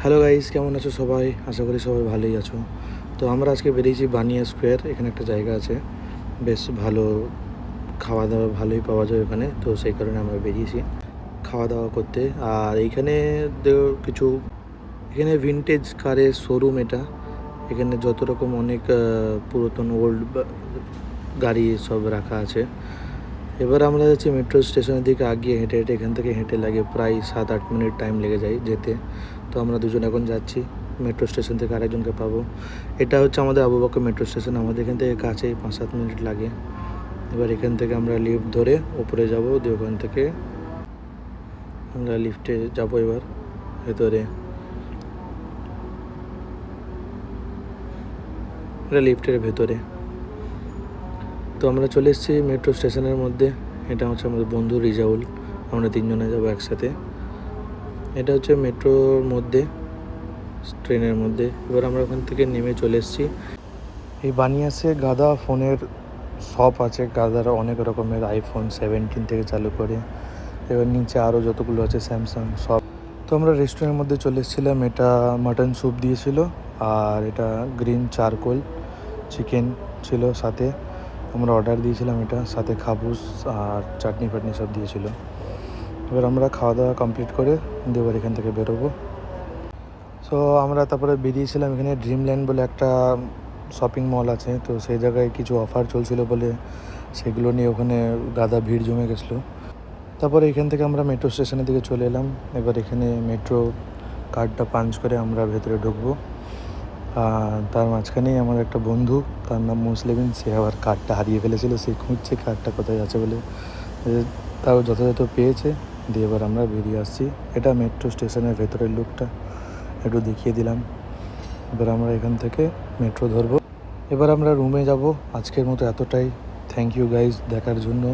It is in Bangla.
হ্যালো গাইস, কেমন আছো সবাই? আশা করি সবাই ভালোই আছো। তো আমরা আজকে বেরিয়েছি বানিয়া স্কোয়ার। এখানে একটা জায়গা আছে, বেশ ভালো খাওয়া দাওয়া ভালোই পাওয়া যায় ওখানে। তো সেই কারণে আমরা বেরিয়েছি খাওয়া দাওয়া করতে। আর এইখানে কিছু এখানে ভিনটেজ কারের শোরুম এটা। এখানে যত রকম অনেক পুরাতন ওল্ড গাড়ি সব রাখা আছে। এবার আমরা যাচ্ছি মেট্রো স্টেশনের দিকে। আগিয়ে হেঁটে হেঁটে এখান থেকে হেঁটে লাগে প্রায় 7-8 মিনিট টাইম লেগে যায় যেতে। তো আমরা দুজন এখন যাচ্ছি মেট্রো স্টেশন থেকে আরেকজনকে পাবো। এটা হচ্ছে আমাদের আবু বকর মেট্রো স্টেশন, আমাদের এখান থেকে কাছেই 5-7 মিনিট লাগে। এবার এখান থেকে আমরা লিফট ধরে ওপরে যাব, দিয়ে ওখান থেকে আমরা লিফটে যাবো এবার ভেতরে। এটা লিফটের ভেতরে। তো আমরা চলে এসেছি মেট্রো স্টেশনের মধ্যে। এটা হচ্ছে আমাদের বন্ধু রিজাউল, আমরা তিনজনে যাবো একসাথে। এটা হচ্ছে মেট্রোর মধ্যে, ট্রেনের মধ্যে। এবার আমরা ওখান থেকে নেমে চলে এসেছি। এই বানিয়াসে গাদা ফোনের শপ আছে, গাদার অনেক রকমের, আইফোন 17 থেকে চালু করে। এবার নিচে আরও যতগুলো আছে স্যামসাং সব। তো আমরা রেস্টুরেন্টের মধ্যে চলে এসেছিলাম। এটা মাটন স্যুপ দিয়েছিল, আর এটা গ্রিন চারকোল চিকেন ছিল সাথে। আমরা অর্ডার দিয়েছিলাম এটা, সাথে খাবুস আর চাটনি ফাটনি সব দিয়েছিল। এবার আমরা খাওয়া দাওয়া কমপ্লিট করে দিয়ে এবার এখান থেকে বেরোবো। সো আমরা তারপরে বেরিয়েছিলাম। এখানে ড্রিমল্যান্ড বলে একটা শপিং মল আছে, তো সেই জায়গায় কিছু অফার চলছিল বলে সেগুলো নিয়ে ওখানে গাদা ভিড় জমে গেছিলো। তারপরে এখান থেকে আমরা মেট্রো স্টেশনের দিকে চলে এলাম। এবার এখানে মেট্রো কার্ডটা পাঞ্চ করে আমরা ভেতরে ঢুকবো। তার মাঝখানেই আমার একটা বন্ধু, তার নাম মুসলিমিন, সে আবার কার্ডটা হারিয়ে ফেলেছিল। সে খুঁজছে কার্ডটা কোথায় আছে বলে, তাও যথাযথ পেয়েছে। দিয়ে এবার আমরা বেরিয়ে আসছি। এটা মেট্রো স্টেশনের ভেতরের লুকটা একটু দেখিয়ে দিলাম। এবার আমরা এখান থেকে মেট্রো ধরবো। এবার আমরা রুমে যাব। আজকের মতো এতটাই। থ্যাংক ইউ গাইজ দেখার জন্য।